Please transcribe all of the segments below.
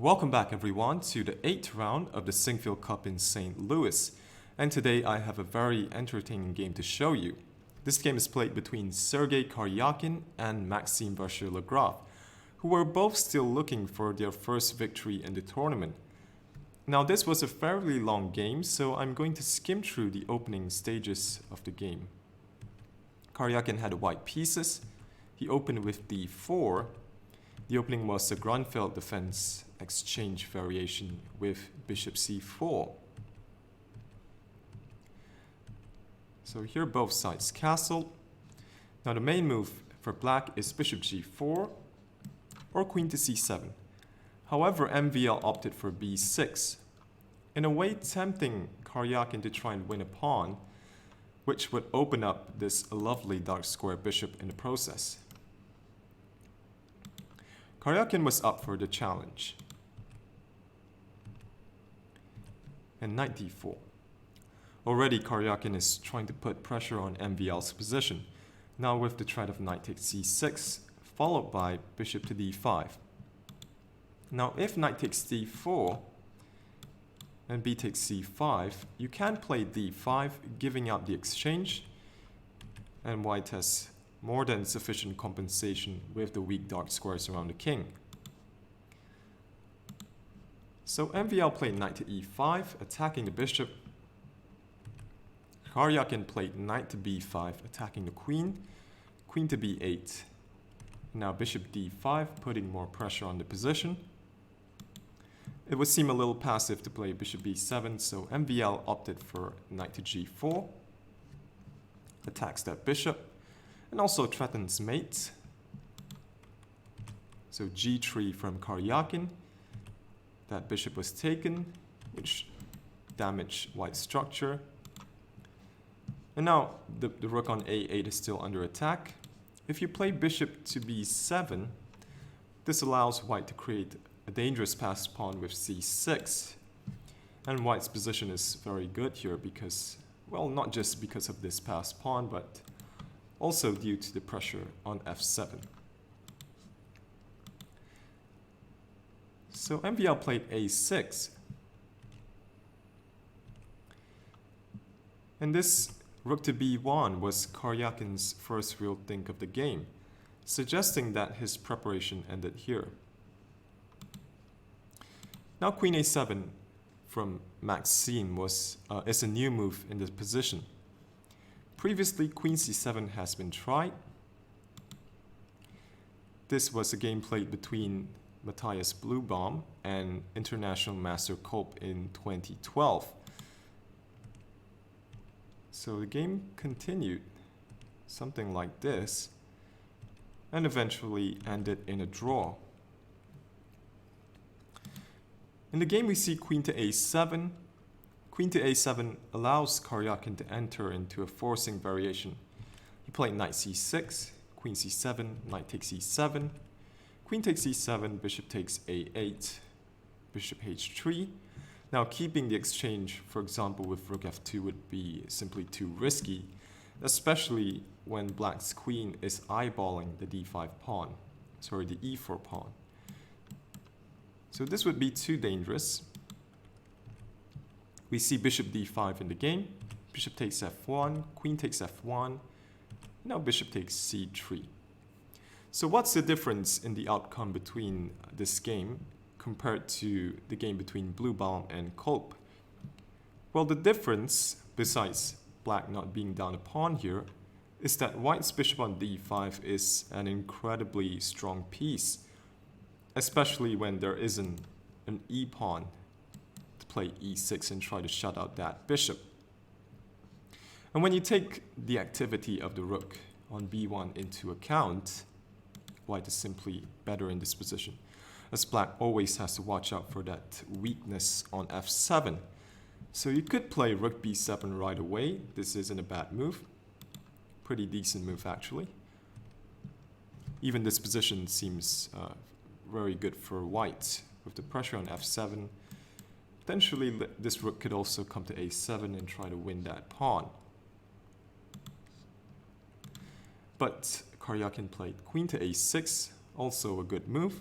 Welcome back everyone to the 8th round of the Sinquefield Cup in St. Louis. And today I have a very entertaining game to show you. This game is played between Sergey Karjakin and Maxime Vachier-Lagrave, who were both still looking for their first victory in the tournament. Now this was a fairly long game, so I'm going to skim through the opening stages of the game. Karjakin had white pieces. He opened with d4. The opening was a Grunfeld defense exchange variation with bishop c4. So here both sides castled. Now the main move for black is bishop g4 or queen to c7. However, MVL opted for b6, in a way tempting Karjakin to try and win a pawn, which would open up this lovely dark square bishop in the process. Karjakin was up for the challenge. And knight d4. Already Karjakin is trying to put pressure on MVL's position. Now with the threat of knight takes c6, followed by bishop to d5. Now if knight takes d4 and b takes c5, you can play d5, giving out the exchange, and white has more than sufficient compensation with the weak dark squares around the king. So MVL played knight to e5, attacking the bishop. Karjakin played knight to b5, attacking the queen, queen to b8. Now bishop d5, putting more pressure on the position. It would seem a little passive to play bishop b7, so MVL opted for knight to g4, attacks that bishop, and also threatens mate. So g3 from Karjakin. That bishop was taken, which damaged white's structure. And now the rook on a8 is still under attack. If you play bishop to b7, this allows white to create a dangerous passed pawn with c6. And white's position is very good here because, well, not just because of this passed pawn, but also due to the pressure on f7. So MVL played a6. And this rook to b1 was Karjakin's first real think of the game, suggesting that his preparation ended here. Now queen a7 from Maxime is a new move in this position. Previously, queen c7 has been tried. This was a game played between Matthias Bluebaum and international master Kolb in 2012. So the game continued, something like this, and eventually ended in a draw. In the game we see queen to a7. Queen to a7 allows Karjakin to enter into a forcing variation. He played knight c6, queen c7, knight takes e7, queen takes e7, bishop takes a8, bishop h3. Now keeping the exchange, for example, with rook f2 would be simply too risky, especially when black's queen is eyeballing the d5 pawn, sorry, the e4 pawn. So this would be too dangerous. We see bishop d5 in the game, bishop takes f1, queen takes f1, now bishop takes c3. So what's the difference in the outcome between this game compared to the game between Bluebaum and Kolb? Well, the difference, besides black not being down a pawn here, is that white's bishop on d5 is an incredibly strong piece, especially when there isn't an e-pawn to play e6 and try to shut out that bishop. And when you take the activity of the rook on b1 into account, white is simply better in this position, as black always has to watch out for that weakness on f7. So you could play rook b7 right away. This isn't a bad move. Pretty decent move actually. Even this position seems very good for white with the pressure on f7. Potentially this rook could also come to a7 and try to win that pawn. But Karjakin played queen to a6, also a good move,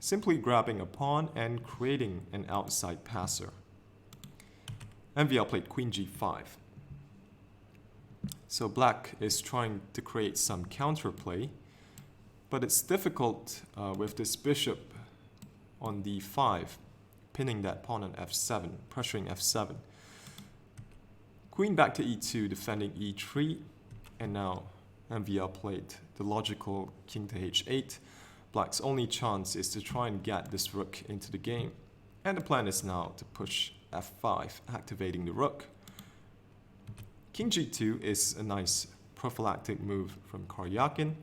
simply grabbing a pawn and creating an outside passer. MVL played queen g5. So black is trying to create some counterplay, but it's difficult with this bishop on d5, pinning that pawn on f7, pressuring f7. Queen back to e2, defending e3, and now MVL played the logical king to h8. Black's only chance is to try and get this rook into the game, and the plan is now to push f5, activating the rook. King g2 is a nice prophylactic move from Karjakin,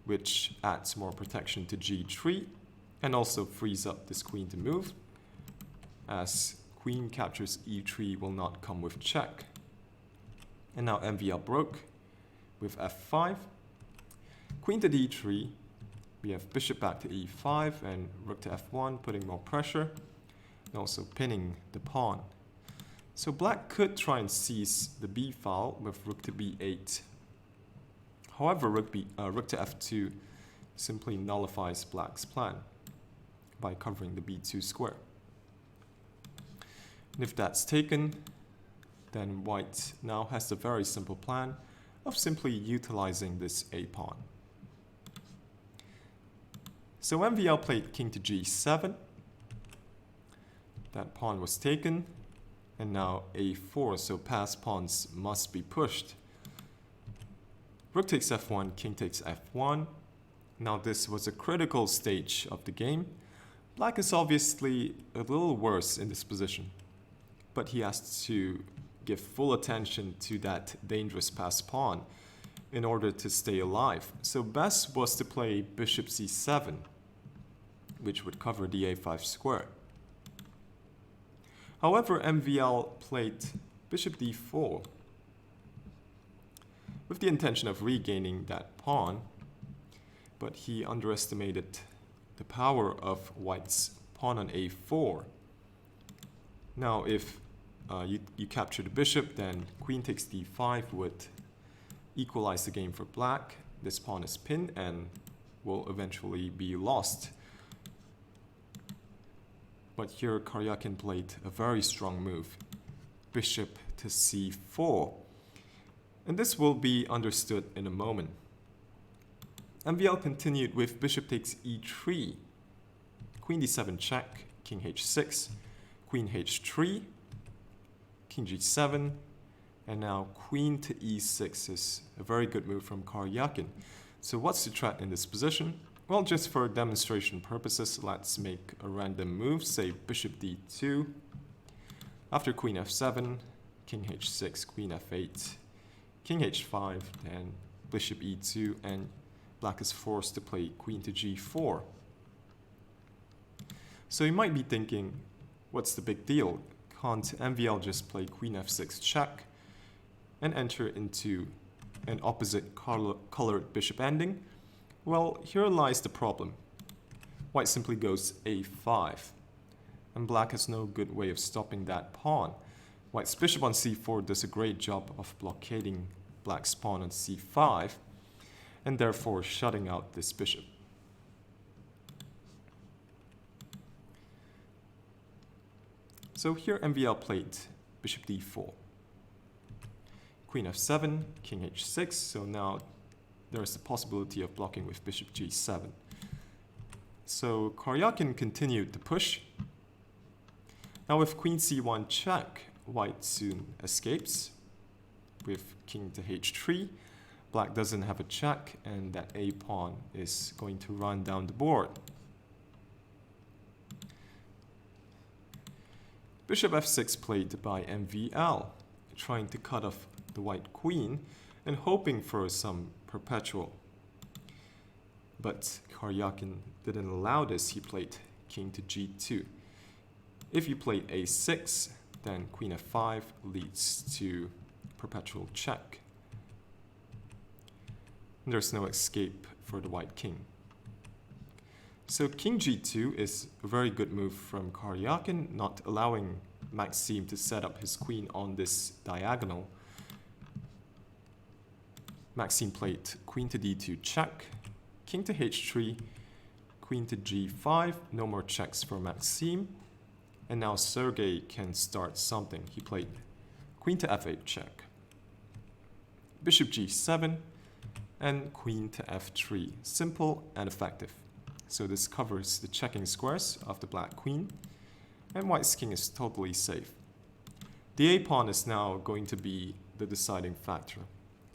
which adds more protection to g3 and also frees up this queen to move, as queen captures e3 will not come with check. And now MVL broke with f5. Queen to d3. We have bishop back to e5 and rook to f1, putting more pressure and also pinning the pawn. So black could try and seize the b file with rook to b8. However, rook to f2 simply nullifies black's plan by covering the b2 square. And if that's taken, then white now has the very simple plan of simply utilizing this a pawn. So MVL played king to g7. That pawn was taken, and now a4, so passed pawns must be pushed. Rook takes f1, king takes f1. Now this was a critical stage of the game. Black is obviously a little worse in this position, but he has to give full attention to that dangerous passed pawn in order to stay alive. So best was to play bishop c7, which would cover the a5 square. However, MVL played bishop d4 with the intention of regaining that pawn, but he underestimated the power of white's pawn on a4. Now, if you capture the bishop, then queen takes d5 would equalize the game for black. This pawn is pinned and will eventually be lost. But here Karjakin played a very strong move, bishop to c4. And this will be understood in a moment. MVL continued with bishop takes e3, queen d7 check, king h6, queen h3, king g7, and now queen to e6 is a very good move from Karjakin. So what's the threat in this position? Well, just for demonstration purposes, let's make a random move, say bishop d2. After queen f7, king h6, queen f8, king h5, then bishop e2, and black is forced to play queen to g4. So you might be thinking, what's the big deal? Can't MVL just play queen f6 check and enter into an opposite colored bishop ending? Well, here lies the problem. White simply goes a5, and black has no good way of stopping that pawn. White's bishop on c4 does a great job of blockading black's pawn on c5, and therefore shutting out this bishop. So here MVL played bishop d4, queen f7, king h6, so now there is the possibility of blocking with bishop g7. So Karjakin continued to push. Now with queen c1 check, white soon escapes with king to h3. Black doesn't have a check, and that a pawn is going to run down the board. Bishop f6 played by MVL, trying to cut off the white queen and hoping for some perpetual. But Karjakin didn't allow this. He played king to g2. If you play a6, then queen f5 leads to perpetual check. And there's no escape for the white king. So king g2 is a very good move from Karjakin, not allowing Maxime to set up his queen on this diagonal. Maxime played queen to d2 check, king to h3, queen queen to g5, no more checks for Maxime. And now Sergey can start something. He played queen to f8 check, bishop g7, and queen to f3. Simple and effective. So this covers the checking squares of the black queen, and white's king is totally safe. The a pawn is now going to be the deciding factor.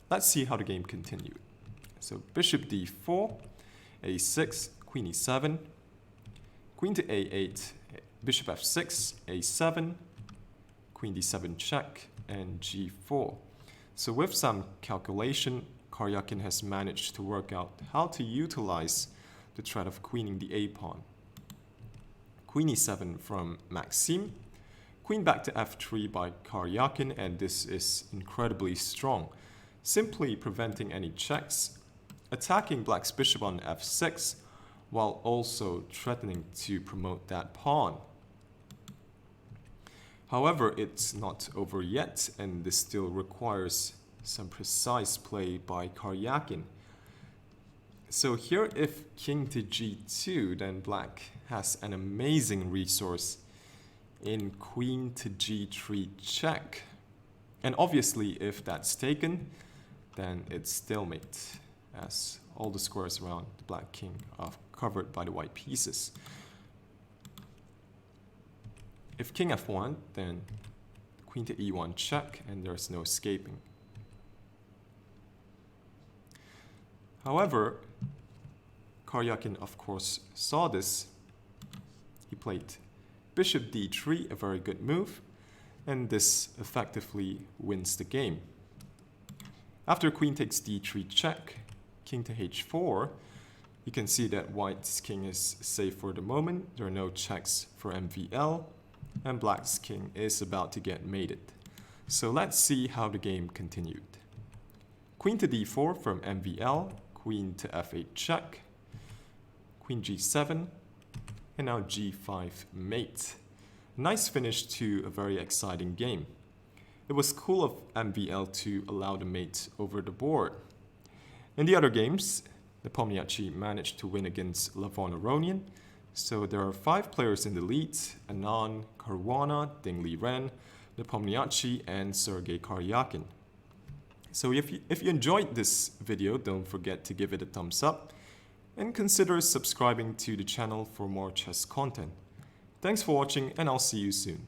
Let's see how the game continued. So bishop d4, a6, queen e7, queen to a8, bishop f6, a7, queen d7 check, and g4. So with some calculation, Karjakin has managed to work out how to utilize the threat of queening the a pawn. Queen e7 from Maxime, queen back to f3 by Karjakin, and this is incredibly strong, simply preventing any checks, attacking black's bishop on f6, while also threatening to promote that pawn. However, it's not over yet, and this still requires some precise play by Karjakin. So here, if king to g2, then black has an amazing resource in queen to g3 check. And obviously, if that's taken, then it's stalemate, as all the squares around the black king are covered by the white pieces. If king f1, then queen to e1 check, and there's no escaping. However, Karjakin, of course, saw this. He played bishop d3, a very good move, and this effectively wins the game. After queen takes d3 check, king to h4, you can see that white's king is safe for the moment. There are no checks for MVL, and black's king is about to get mated. So let's see how the game continued. Queen to d4 from MVL, queen to f8 check, queen g7, and now g5 mate. Nice finish to a very exciting game. It was cool of MVL to allow the mate over the board. In the other games, Nepomniachtchi managed to win against Levon Aronian. So there are 5 players in the lead: Anand, Caruana, Ding Liren, Nepomniachtchi, and Sergey Karjakin. So if you enjoyed this video, don't forget to give it a thumbs up and consider subscribing to the channel for more chess content. Thanks for watching, and I'll see you soon.